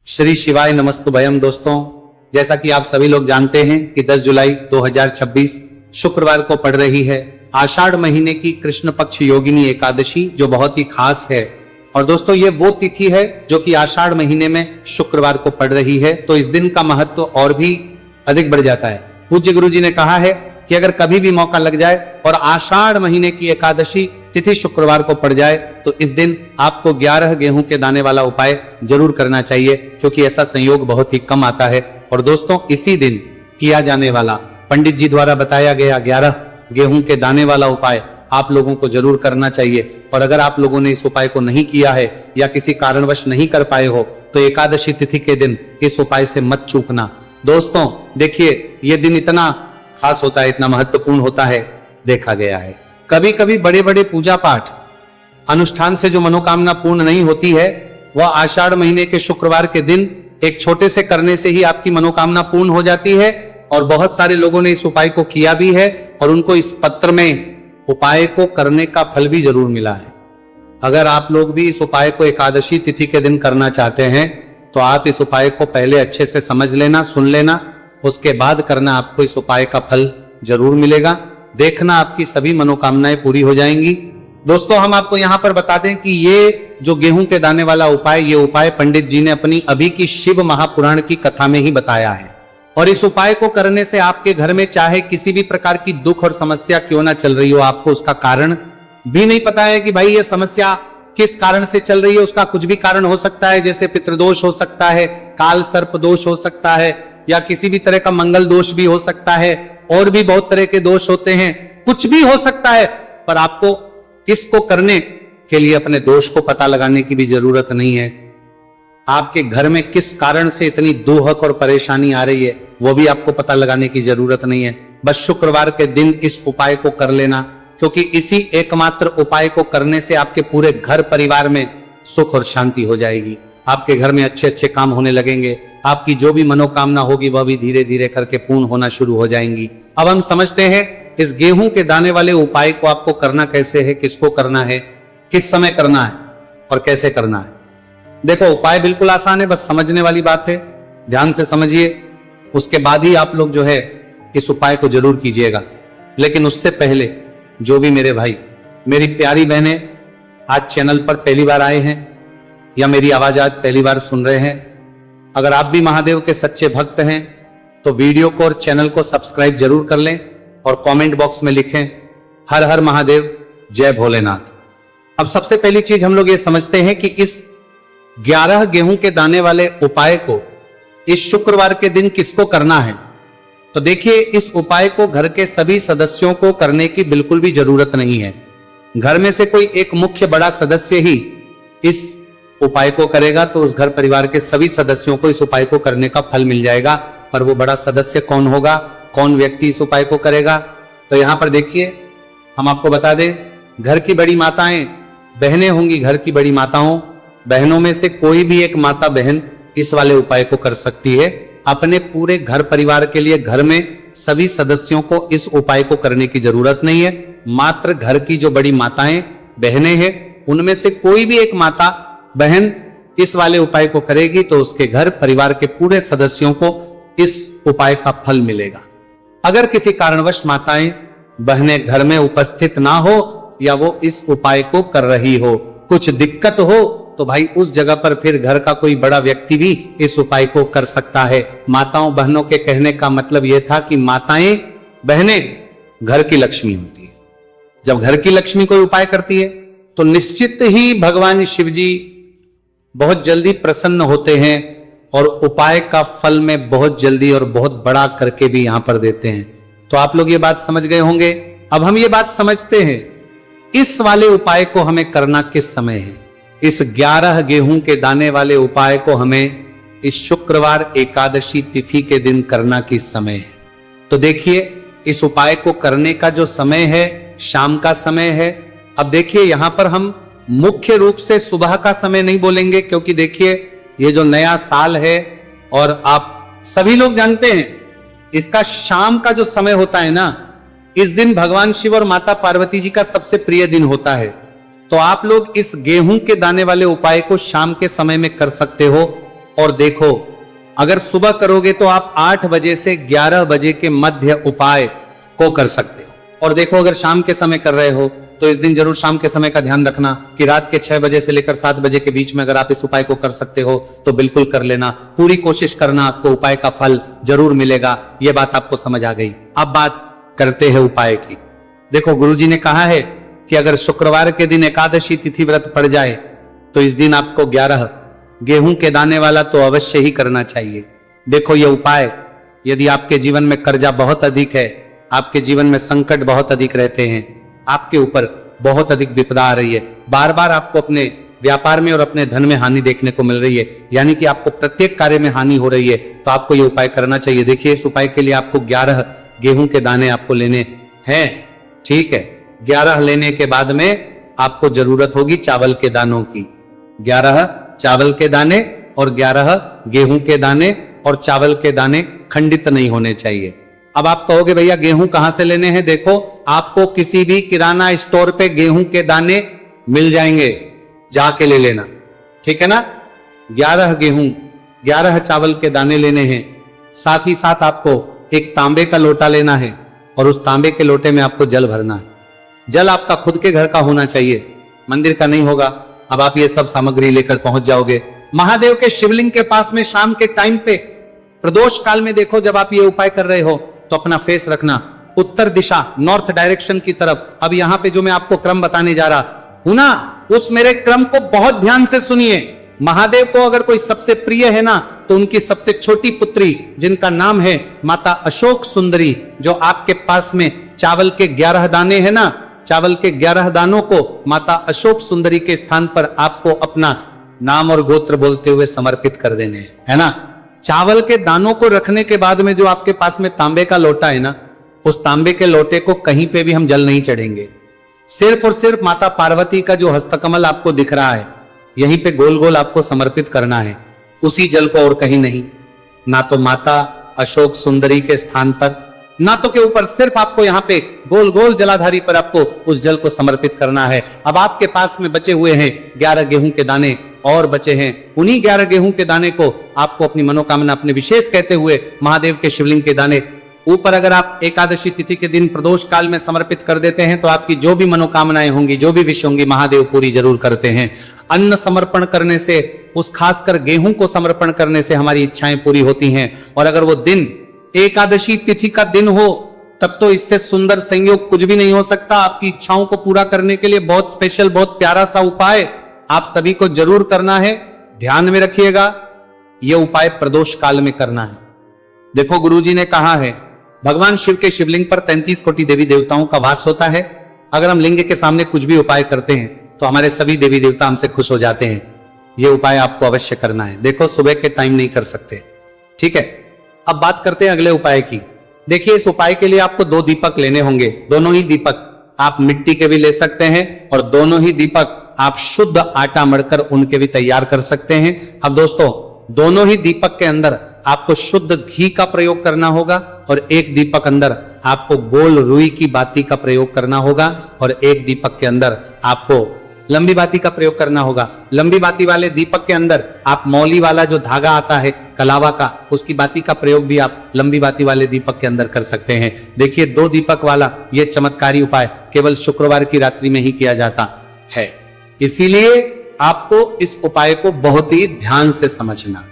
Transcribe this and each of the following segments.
श्री शिवाय नमस्तुभयम। दोस्तों, जैसा कि आप सभी लोग जानते हैं कि 10 जुलाई 2026 शुक्रवार को पड़ रही है आषाढ़ महीने की कृष्ण पक्ष योगिनी एकादशी, जो बहुत ही खास है। और दोस्तों, ये वो तिथि है जो कि आषाढ़ महीने में शुक्रवार को पड़ रही है, तो इस दिन का महत्व और भी अधिक बढ़ जाता है। पूज्य गुरु जी ने कहा है कि अगर कभी भी मौका लग जाए और आषाढ़ महीने की एकादशी तिथि शुक्रवार को पड़ जाए तो इस दिन आपको 11 गेहूं के दाने वाला उपाय जरूर करना चाहिए, क्योंकि ऐसा संयोग बहुत ही कम आता है। और दोस्तों, इसी दिन किया जाने वाला पंडित जी द्वारा बताया गया 11 गेहूं के दाने वाला उपाय आप लोगों को जरूर करना चाहिए। और अगर आप लोगों ने इस उपाय को नहीं किया है या किसी कारणवश नहीं कर पाए हो तो एकादशी तिथि के दिन इस उपाय से मत चूकना। दोस्तों देखिए, ये दिन इतना खास होता है, इतना महत्वपूर्ण होता है, देखा गया है कभी कभी बड़े बड़े पूजा पाठ अनुष्ठान से जो मनोकामना पूर्ण नहीं होती है, वह आषाढ़ महीने के शुक्रवार के दिन एक छोटे से करने से ही आपकी मनोकामना पूर्ण हो जाती है। और बहुत सारे लोगों ने इस उपाय को किया भी है और उनको इस पत्र में उपाय को करने का फल भी जरूर मिला है। अगर आप लोग भी इस उपाय को एकादशी तिथि के दिन करना चाहते हैं तो आप इस उपाय को पहले अच्छे से समझ लेना, सुन लेना, उसके बाद करना। आपको इस उपाय का फल जरूर मिलेगा। देखना, आपकी सभी मनोकामनाएं पूरी हो जाएंगी। दोस्तों, हम आपको यहां पर बता दें कि ये जो गेहूं के दाने वाला उपाय, ये उपाय पंडित जी ने अपनी अभी की शिव महापुराण की कथा में ही बताया है। और इस उपाय को करने से आपके घर में चाहे किसी भी प्रकार की दुख और समस्या क्यों ना चल रही हो, आपको उसका कारण भी नहीं पता है कि भाई ये समस्या किस कारण से चल रही है। उसका कुछ भी कारण हो सकता है, जैसे पितृदोष हो सकता है, काल सर्प दोष हो सकता है, या किसी भी तरह का मंगल दोष भी हो सकता है, और भी बहुत तरह के दोष होते हैं, कुछ भी हो सकता है। पर आपको इसको करने के लिए अपने दोष को पता लगाने की भी जरूरत नहीं है। आपके घर में किस कारण से इतनी दुहक और परेशानी आ रही है, वो भी आपको पता लगाने की जरूरत नहीं है। बस शुक्रवार के दिन इस उपाय को कर लेना, क्योंकि इसी एकमात्र उपाय को करने से आपके पूरे घर परिवार में सुख और शांति हो जाएगी। आपके घर में अच्छे अच्छे काम होने लगेंगे। आपकी जो भी मनोकामना होगी वह भी धीरे धीरे करके पूर्ण होना शुरू हो जाएंगी। अब हम समझते हैं इस गेहूं के दाने वाले उपाय को आपको करना कैसे है, किसको करना है, किस समय करना है और कैसे करना है। देखो, उपाय बिल्कुल आसान है, बस समझने वाली बात है। ध्यान से समझिए, उसके बाद ही आप लोग जो है इस उपाय को जरूर कीजिएगा। लेकिन उससे पहले जो भी मेरे भाई, मेरी प्यारी बहनें आज चैनल पर पहली बार आए हैं या मेरी आवाज आज पहली बार सुन रहे हैं, अगर आप भी महादेव के सच्चे भक्त हैं तो वीडियो को और चैनल को सब्सक्राइब जरूर कर लें और कमेंट बॉक्स में लिखें हर हर महादेव, जय भोलेनाथ। अब सबसे पहली चीज हम लोग ये समझते हैं कि इस 11 गेहूं के दाने वाले उपाय को इस शुक्रवार के दिन किसको करना है। तो देखिए, इस उपाय को घर के सभी सदस्यों को करने की बिल्कुल भी जरूरत नहीं है। घर में से कोई एक मुख्य बड़ा सदस्य ही इस उपाय को करेगा तो उस घर परिवार के सभी सदस्यों को इस उपाय को करने का फल मिल जाएगा। पर वो बड़ा सदस्य कौन होगा, कौन व्यक्ति इस उपाय को करेगा, तो यहां पर देखिए हम आपको बता दें, घर की बड़ी माताएं, बहनें होंगी। घर की बड़ी माताओं बहनों में से कोई भी एक माता बहन इस वाले उपाय को कर सकती है। अपने पूरे घर परिवार के लिए घर में सभी सदस्यों को इस उपाय को करने की जरूरत नहीं है। मात्र घर की जो बड़ी माताएं बहनें हैं, उनमें से कोई भी एक माता बहन इस वाले उपाय को करेगी तो उसके घर परिवार के पूरे सदस्यों को इस उपाय का फल मिलेगा। अगर किसी कारणवश माताएं बहनें घर में उपस्थित ना हो या वो इस उपाय को कर रही हो, कुछ दिक्कत हो, तो भाई उस जगह पर फिर घर का कोई बड़ा व्यक्ति भी इस उपाय को कर सकता है। माताओं बहनों के कहने का मतलब यह था कि माताएं बहनें घर की लक्ष्मी होती है। जब घर की लक्ष्मी कोई उपाय करती है तो निश्चित ही भगवान शिव जी बहुत जल्दी प्रसन्न होते हैं और उपाय का फल में बहुत जल्दी और बहुत बड़ा करके भी यहां पर देते हैं। तो आप लोग ये बात समझ गए होंगे। अब हम ये बात समझते हैं इस वाले उपाय को हमें करना किस समय है। इस 11 गेहूं के दाने वाले उपाय को हमें इस शुक्रवार एकादशी तिथि के दिन करना किस समय है। तो देखिए, इस उपाय को करने का जो समय है शाम का समय है। अब देखिए, यहां पर हम मुख्य रूप से सुबह का समय नहीं बोलेंगे, क्योंकि देखिए ये जो नया साल है और आप सभी लोग जानते हैं इसका शाम का जो समय होता है ना, इस दिन भगवान शिव और माता पार्वती जी का सबसे प्रिय दिन होता है। तो आप लोग इस गेहूं के दाने वाले उपाय को शाम के समय में कर सकते हो। और देखो, अगर सुबह करोगे तो आप 8 बजे से 11 बजे के मध्य उपाय को कर सकते हो। और देखो, अगर शाम के समय कर रहे हो तो इस दिन जरूर शाम के समय का ध्यान रखना कि रात के 6 बजे से लेकर 7 बजे के बीच में अगर आप इस उपाय को कर सकते हो तो बिल्कुल कर लेना। पूरी कोशिश करना, आपको उपाय का फल जरूर मिलेगा। यह बात आपको समझ आ गई। अब बात करते हैं उपाय की। देखो, गुरुजी ने कहा है कि अगर शुक्रवार के दिन एकादशी तिथि व्रत पड़ जाए तो इस दिन आपको 11 गेहूं के दाने वाला तो अवश्य ही करना चाहिए। देखो, यह उपाय यदि आपके जीवन में कर्जा बहुत अधिक है, आपके जीवन में संकट बहुत अधिक रहते हैं, आपके ऊपर बहुत अधिक विपदा आ रही है, बार बार आपको अपने व्यापार में और अपने धन में हानि देखने को मिल रही है, यानी कि आपको प्रत्येक कार्य में हानि हो रही है, तो आपको यह उपाय करना चाहिए। देखिए, इस उपाय के लिए आपको 11 गेहूं के दाने आपको लेने हैं। ठीक है, 11 लेने के बाद में आपको जरूरत होगी चावल के दानों की। 11 चावल के दाने और 11 गेहूं के दाने, और चावल के दाने खंडित नहीं होने चाहिए। अब आप कहोगे भैया गेहूं कहां से लेने हैं? देखो, आपको किसी भी किराना स्टोर पे गेहूं के दाने मिल जाएंगे, जाके ले लेना। ठीक है ना? 11 गेहूं 11 चावल के दाने लेने हैं। साथ ही साथ आपको एक तांबे का लोटा लेना है और उस तांबे के लोटे में आपको जल भरना है। जल आपका खुद के घर का होना चाहिए, मंदिर का नहीं होगा। अब आप ये सब सामग्री लेकर पहुंच जाओगे महादेव के शिवलिंग के पास में। शाम के टाइम पे प्रदोष काल में देखो, जब आप ये उपाय कर रहे हो तो अपना फेस रखना उत्तर दिशा, नॉर्थ डायरेक्शन की तरफ। अब यहां पे जो मैं आपको क्रम बताने जा रहा हूं ना, उस मेरे क्रम को बहुत ध्यान से सुनिए। महादेव को अगर कोई सबसे प्रिय है ना, तो उनकी सबसे छोटी पुत्री जिनका नाम है माता अशोक सुंदरी, जो आपके पास में चावल के 11 दाने हैं ना, चावल के 11 दानों को माता अशोक सुंदरी के स्थान पर आपको अपना नाम और गोत्र बोलते हुए समर्पित कर देने हैं, है ना। चावल के दानों को रखने के बाद में जो आपके पास में तांबे का लोटा है ना, उस तांबे के लोटे को कहीं पे भी हम जल नहीं चढ़ेंगे। सिर्फ और सिर्फ माता पार्वती का जो हस्तकमल आपको दिख रहा है, यहीं पे गोल गोल आपको समर्पित करना है, उसी जल को, और कहीं नहीं। ना तो माता अशोक सुंदरी के स्थान पर, ना तो के ऊपर, सिर्फ आपको यहाँ पे गोल गोल जलाधारी पर आपको उस जल को समर्पित करना है। अब आपके पास में बचे हुए हैं 11 गेहूं के दाने और बचे हैं। उन्हीं 11 गेहूं के दाने को आपको अपनी मनोकामना, अपने विशेष कहते हुए महादेव के शिवलिंग के दाने ऊपर अगर आप एकादशी तिथि के दिन प्रदोष काल में समर्पित कर देते हैं तो आपकी जो भी मनोकामनाएं होंगी, जो भी विश होंगी, महादेव पूरी जरूर करते हैं। अन्न समर्पण करने से, उस खासकर गेहूं को समर्पण करने से हमारी इच्छाएं पूरी होती हैं। और अगर वो दिन एकादशी तिथि का दिन हो, तब तो इससे सुंदर संयोग कुछ भी नहीं हो सकता। आपकी इच्छाओं को पूरा करने के लिए बहुत स्पेशल, बहुत प्यारा सा उपाय आप सभी को जरूर करना है। ध्यान में रखिएगा, यह उपाय प्रदोष काल में करना है। देखो, गुरुजी ने कहा है भगवान शिव के शिवलिंग पर 33 कोटि देवी देवताओं का वास होता है। अगर हम लिंग के सामने कुछ भी उपाय करते हैं तो हमारे सभी देवी देवता हमसे खुश हो जाते हैं। यह उपाय आपको अवश्य करना है। देखो, सुबह के टाइम नहीं कर सकते, ठीक है। अब बात करते हैं अगले उपाय की। देखिए, इस उपाय के लिए आपको 2 दीपक लेने होंगे। दोनों ही दीपक आप मिट्टी के भी ले सकते हैं और दोनों ही दीपक आप शुद्ध आटा मढ़कर उनके भी तैयार कर सकते हैं। अब दोस्तों, दोनों ही दीपक के अंदर आपको शुद्ध घी का प्रयोग करना होगा और एक दीपक अंदर आपको गोल रुई की बाती का प्रयोग करना होगा और एक दीपक के अंदर आपको लंबी बाती का प्रयोग करना होगा। लंबी बाती वाले दीपक के अंदर आप मौली वाला जो धागा आता है कलावा का, उसकी बाती का प्रयोग भी आप लंबी बाती वाले दीपक के अंदर कर सकते हैं। देखिए, 2 दीपक वाला यह चमत्कारी उपाय केवल शुक्रवार की रात्रि में ही किया जाता है, इसीलिए आपको इस उपाय को बहुत ही ध्यान से समझना।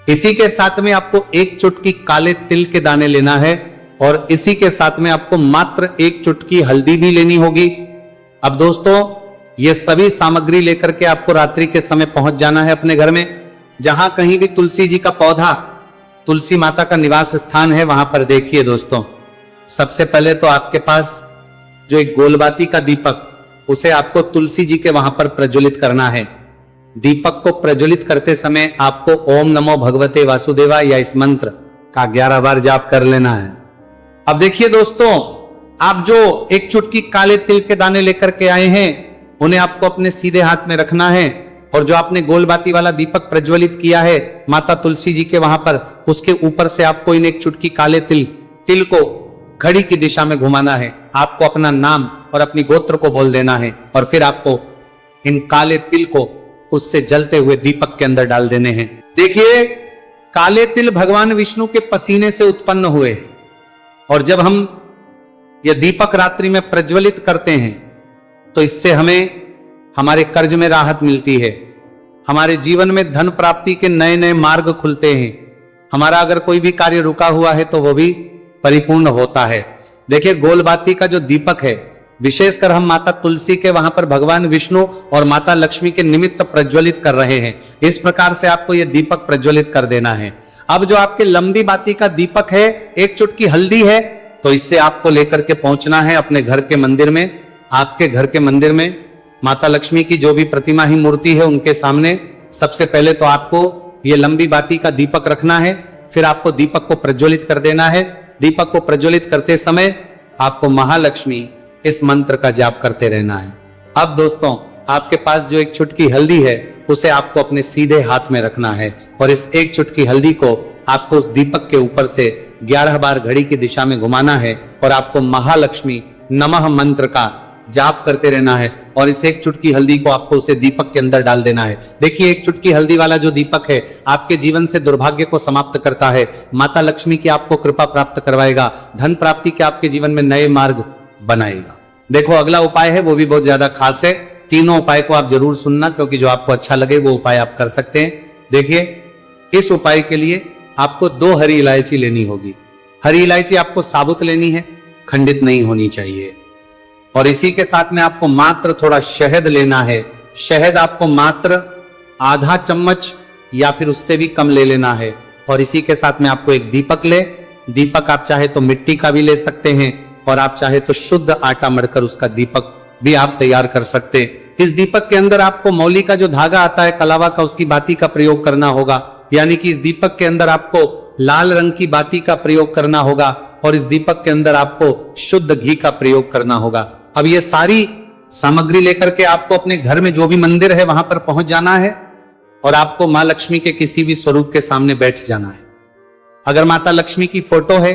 इसी के साथ में आपको 1 चुटकी काले तिल के दाने लेना है और इसी के साथ में आपको मात्र 1 चुटकी हल्दी भी लेनी होगी। अब दोस्तों, ये सभी सामग्री लेकर के आपको रात्रि के समय पहुंच जाना है अपने घर में। जहां कहीं भी तुलसी जी का पौधा, तुलसी माता का निवास स्थान है, वहां पर देखिए दोस्तों, सबसे पहले तो आपके पास जो एक गोलबाती का दीपक, उसे आपको तुलसी जी के वहां पर प्रज्वलित करना है। दीपक को प्रज्वलित करते समय आपको ओम नमो भगवते वासुदेवाय या इस मंत्र का 11 बार जाप कर लेना है। अब देखिए दोस्तों, आप जो 1 चुटकी काले तिल के दाने लेकर के आए हैं, उन्हें आपको अपने सीधे हाथ में रखना है और जो आपने गोलबाती वाला दीपक प्रज्वलित किया है माता तुलसी जी के वहां पर, उसके ऊपर से आपको इन 1 चुटकी काले तिल को घड़ी की दिशा में घुमाना है। आपको अपना नाम और अपनी गोत्र को बोल देना है और फिर आपको इन काले तिल को उससे जलते हुए दीपक के अंदर डाल देने हैं। देखिए, काले तिल भगवान विष्णु के पसीने से उत्पन्न हुए, और जब हम यह दीपक रात्रि में प्रज्वलित करते हैं तो इससे हमें हमारे कर्ज में राहत मिलती है, हमारे जीवन में धन प्राप्ति के नए नए मार्ग खुलते हैं, हमारा अगर कोई भी कार्य रुका हुआ है तो वो भी परिपूर्ण होता है। देखिए, गोलबाती का जो दीपक है, विशेषकर हम माता तुलसी के वहां पर भगवान विष्णु और माता लक्ष्मी के निमित्त प्रज्वलित कर रहे हैं। इस प्रकार से आपको यह दीपक प्रज्वलित कर देना है। अब जो आपके लंबी बाती का दीपक है, एक चुटकी हल्दी है, तो इससे आपको लेकर के पहुंचना है अपने घर के मंदिर में। आपके घर के मंदिर में माता लक्ष्मी की जो भी प्रतिमा ही मूर्ति है उनके सामने सबसे पहले तो आपको ये लंबी बाती का दीपक रखना है, फिर आपको दीपक को प्रज्वलित कर देना है। दीपक को प्रज्वलित करते समय आपको महालक्ष्मी इस मंत्र का जाप करते रहना है। अब दोस्तों, आपके पास जो एक चुटकी हल्दी है उसे आपको अपने सीधे हाथ में रखना है, और इस एक चुटकी हल्दी को आपको उस दीपक के ऊपर से 11 बार घड़ी की दिशा में घुमाना है, और आपको महालक्ष्मी नमः मंत्र का जाप करते रहना है, और इस एक चुटकी हल्दी को आपको उसे दीपक के अंदर डाल देना है। देखिए, एक चुटकी हल्दी वाला जो दीपक है आपके जीवन से दुर्भाग्य को समाप्त करता है, माता लक्ष्मी की आपको कृपा प्राप्त करवाएगा, धन प्राप्ति के आपके जीवन में नए मार्ग बनाएगा। देखो, अगला उपाय है वो भी बहुत ज्यादा खास है। तीनों उपाय को आप जरूर सुनना, क्योंकि जो आपको अच्छा लगे वो उपाय आप कर सकते हैं। देखिए, इस उपाय के लिए आपको 2 हरी इलायची लेनी होगी। हरी इलायची आपको साबुत लेनी है, खंडित नहीं होनी चाहिए। और इसी के साथ में आपको मात्र थोड़ा शहद लेना है। शहद आपको मात्र आधा चम्मच या फिर उससे भी कम ले लेना है। और इसी के साथ में आपको एक दीपक ले। दीपक आप चाहे तो मिट्टी का भी ले सकते हैं, और आप चाहे तो शुद्ध आटा मढ़कर उसका दीपक भी आप तैयार कर सकते हैं। इस दीपक के अंदर आपको मौली का जो धागा आता है कलावा का, उसकी बाती का प्रयोग करना होगा। यानी कि इस दीपक के अंदर आपको लाल रंग की बाती का प्रयोग करना होगा, और इस दीपक के अंदर आपको शुद्ध घी का प्रयोग करना होगा। अब ये सारी सामग्री लेकर के आपको अपने घर में जो भी मंदिर है वहां पर पहुंच जाना है, और आपको मां लक्ष्मी के किसी भी स्वरूप के सामने बैठ जाना है। अगर माता लक्ष्मी की फोटो है,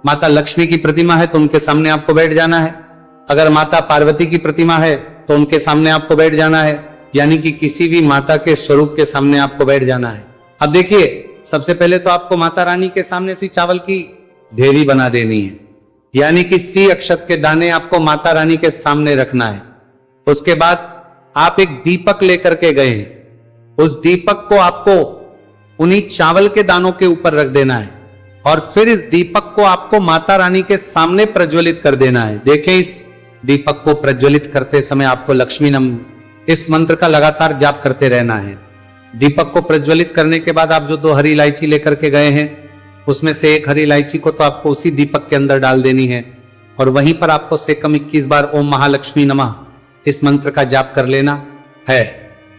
माता लक्ष्मी की प्रतिमा है, तो उनके सामने आपको बैठ जाना है। अगर माता पार्वती की प्रतिमा है तो उनके सामने आपको बैठ जाना है। यानी कि किसी भी माता के स्वरूप के सामने आपको बैठ जाना है। अब देखिए, सबसे पहले तो आपको माता रानी के सामने से चावल की ढेरी बना देनी है, यानी कि सी अक्षत के दाने आपको माता रानी के सामने रखना है। उसके बाद आप एक दीपक लेकर के गए हैं, उस दीपक को आपको उन्हीं चावल के दानों के ऊपर रख देना है, और फिर इस दीपक को आपको माता रानी के सामने प्रज्वलित कर देना है। देखें, इस दीपक को प्रज्वलित करते समय आपको लक्ष्मी नम इस मंत्र का लगातार जाप करते रहना है। दीपक को प्रज्वलित करने के बाद आप जो 2 हरी इलायची लेकर के गए हैं, उसमें से एक हरी इलायची को तो आपको उसी दीपक के अंदर डाल देनी है, और वहीं पर आपको से कम 21 बार ओम महालक्ष्मी नमः इस मंत्र का जाप कर लेना है।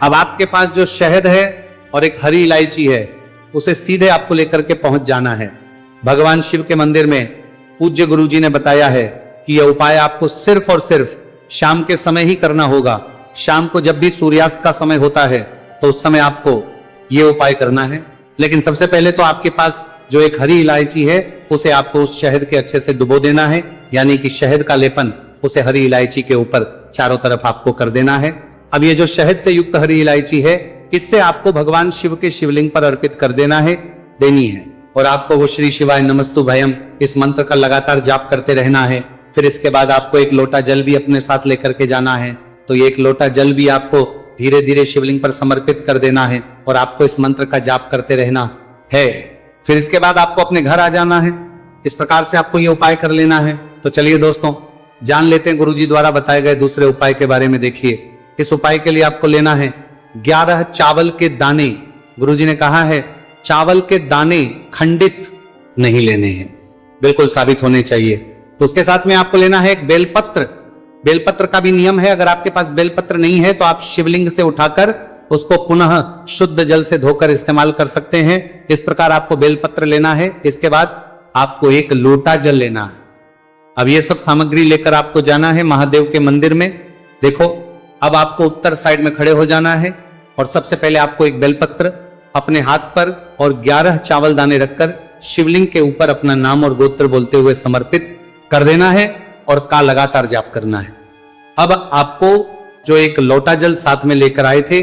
अब आपके पास जो शहद है और एक हरी इलायची है, उसे सीधे आपको लेकर के पहुंच जाना है भगवान शिव के मंदिर में। पूज्य गुरु जी ने बताया है कि यह उपाय आपको सिर्फ और सिर्फ शाम के समय ही करना होगा। शाम को जब भी सूर्यास्त का समय होता है तो उस समय आपको यह उपाय करना है। लेकिन सबसे पहले तो आपके पास जो एक हरी इलायची है उसे आपको उस शहद के अच्छे से डुबो देना है, यानी कि शहद का लेपन उसे हरी इलायची के ऊपर चारों तरफ आपको कर देना है। अब ये जो शहद से युक्त हरी इलायची है, इससे आपको भगवान शिव के शिवलिंग पर अर्पित कर देनी है, और आपको वो श्री शिवाय नमस्तु भयम इस मंत्र का लगातार जाप करते रहना है। फिर इसके बाद आपको एक लोटा जल भी अपने साथ लेकर के जाना है, तो ये एक लोटा जल भी आपको धीरे धीरे शिवलिंग पर समर्पित कर देना है, और आपको इस मंत्र का जाप करते रहना है। फिर इसके बाद आपको अपने घर आ जाना है। इस प्रकार से आपको ये उपाय कर लेना है। तो चलिए दोस्तों, जान लेते हैं गुरुजी द्वारा बताए गए दूसरे उपाय के बारे में। देखिए, इस उपाय के लिए आपको लेना है 11 चावल के दाने। गुरुजी ने कहा है चावल के दाने खंडित नहीं लेने हैं, बिल्कुल साबित होने चाहिए। उसके साथ में आपको लेना है एक बेलपत्र। बेलपत्र का भी नियम है, अगर आपके पास बेलपत्र नहीं है तो आप शिवलिंग से उठाकर उसको पुनः शुद्ध जल से धोकर इस्तेमाल कर सकते हैं। इस प्रकार आपको बेलपत्र लेना है। इसके बाद आपको एक लोटा जल लेना है। अब ये सब सामग्री लेकर आपको जाना है महादेव के मंदिर में। देखो, अब आपको उत्तर साइड में खड़े हो जाना है, और सबसे पहले आपको एक बेलपत्र अपने हाथ पर और 11 चावल दाने रखकर शिवलिंग के ऊपर अपना नाम और गोत्र बोलते हुए समर्पित कर देना है, और का लगातार जाप करना है। अब आपको जो एक लोटा जल साथ में लेकर आए थे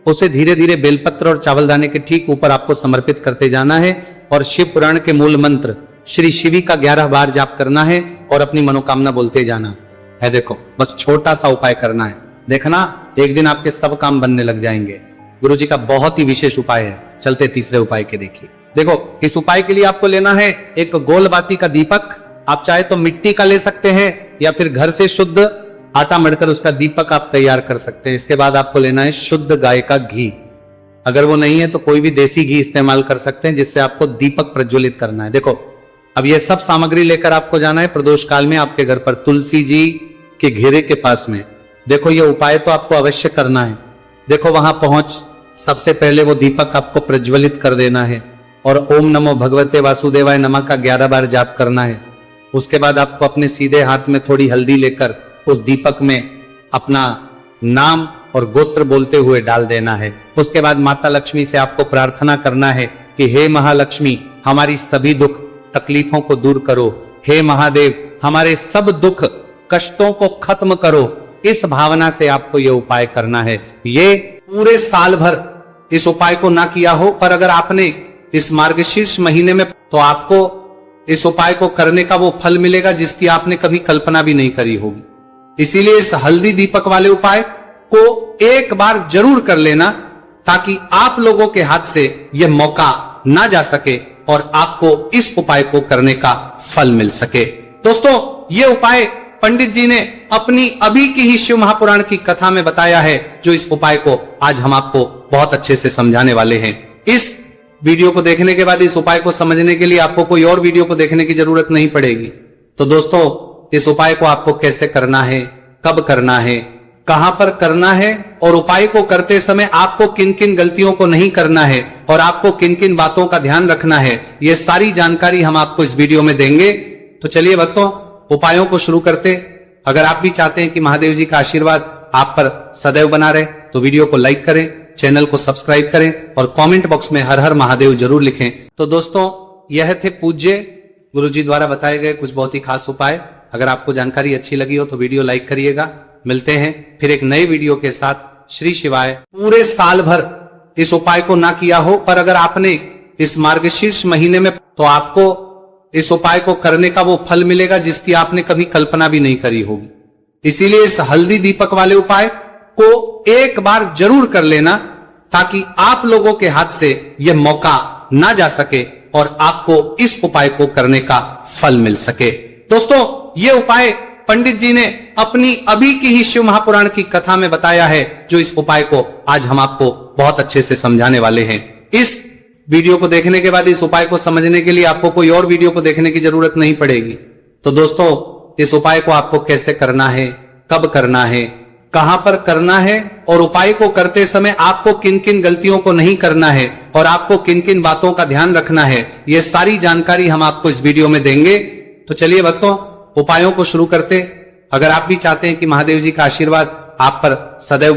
उसे धीरे धीरे बेलपत्र और चावलदाने के ठीक ऊपर आपको समर्पित करते जाना है और शिव पुराण के मूल मंत्र श्री शिवी का 11 बार जाप करना है और अपनी मनोकामना बोलते जाना है। देखो, बस छोटा सा उपाय करना है, देखना एक दिन आपके सब काम बनने लग जाएंगे। गुरुजी का बहुत ही विशेष उपाय है। चलते तीसरे उपाय के देखिए। देखो, इस उपाय के लिए आपको लेना है एक गोल बाती का दीपक। आप चाहे तो मिट्टी का ले सकते हैं या फिर घर से शुद्ध आटा मढ़कर उसका दीपक आप तैयार कर सकते हैं। इसके बाद आपको लेना है शुद्ध गाय का घी। अगर वो नहीं है तो कोई भी देसी घी इस्तेमाल कर सकते हैं, जिससे आपको दीपक प्रज्वलित करना है। देखो, अब ये सब सामग्री लेकर आपको जाना है प्रदोष काल में आपके घर पर तुलसी जी के घेरे के पास में। देखो, ये उपाय तो आपको अवश्य करना है। देखो, वहां पहुंच सबसे पहले वो दीपक आपको प्रज्वलित कर देना है और ओम नमो भगवते वासुदेवाय नमः का 11 बार जाप करना है। उसके बाद आपको अपने सीधे हाथ में थोड़ी हल्दी लेकर उस दीपक में अपना नाम और गोत्र बोलते हुए डाल देना है। उसके बाद माता लक्ष्मी से आपको प्रार्थना करना है कि हे महालक्ष्मी, हमारी सभी दुख तकलीफों को दूर करो। हे महादेव, हमारे सब दुख कष्टों को खत्म करो। इस भावना से आपको यह उपाय करना है। ये पूरे साल भर इस उपाय को ना किया हो, पर अगर आपने इस मार्गशीर्ष महीने में, तो आपको इस उपाय को करने का वो फल मिलेगा जिसकी आपने कभी कल्पना भी नहीं करी होगी। इसीलिए इस हल्दी दीपक वाले उपाय को एक बार जरूर कर लेना, ताकि आप लोगों के हाथ से यह मौका ना जा सके और आपको इस उपाय को करने का फल मिल सके। दोस्तों, ये उपाय पंडित जी ने अपनी अभी की ही शिव महापुराण की कथा में बताया है, जो इस उपाय को आज हम आपको बहुत अच्छे से समझाने वाले हैं। इस वीडियो को देखने के बाद इस उपाय को समझने के लिए आपको कोई और वीडियो को देखने की जरूरत नहीं पड़ेगी। तो दोस्तों, इस उपाय को आपको कैसे करना है, कब करना है, कहां पर करना है और उपाय को करते समय आपको किन किन गलतियों को नहीं करना है और आपको किन किन बातों का ध्यान रखना है, ये सारी जानकारी हम आपको इस वीडियो में देंगे। तो चलिए भक्तों, उपायों को शुरू करते। अगर आप भी चाहते हैं कि महादेव जी का आशीर्वाद आप पर सदैव बना रहे, तो वीडियो को लाइक करें, चैनल को सब्सक्राइब करें और कमेंट बॉक्स में हर हर महादेव जरूर लिखें। तो दोस्तों, यह थे पूज्य गुरुजी द्वारा बताए गए कुछ बहुत ही खास उपाय। अगर आपको जानकारी अच्छी लगी हो तो वीडियो लाइक करिएगा। मिलते हैं फिर एक नए वीडियो के साथ। श्री शिवाय। पूरे साल भर इस उपाय को ना किया हो, पर अगर आपने इस मार्गशीर्ष महीने में, तो आपको इस उपाय को करने का वो फल मिलेगा जिसकी आपने कभी कल्पना भी नहीं करी होगी। इसीलिए इस हल्दी दीपक वाले उपाय को एक बार जरूर कर लेना, ताकि आप लोगों के हाथ से यह मौका ना जा सके और आपको इस उपाय को करने का फल मिल सके। दोस्तों, ये उपाय पंडित जी ने अपनी अभी की ही शिव महापुराण की कथा में बताया है, जो इस उपाय को आज हम आपको बहुत अच्छे से समझाने वाले हैं। इस वीडियो को देखने के बाद इस उपाय को समझने के लिए आपको कोई और वीडियो को देखने की जरूरत नहीं पड़ेगी। तो दोस्तों, इस उपाय को आपको कैसे करना है, कब करना है, कहां पर करना है और उपाय को करते समय आपको किन किन गलतियों को नहीं करना है और आपको किन किन बातों का ध्यान रखना है, ये सारी जानकारी हम आपको इस वीडियो में देंगे। तो चलिए भक्तों, उपायों को शुरू करते। अगर आप भी चाहते हैं कि महादेव जी का आशीर्वाद आप पर सदैव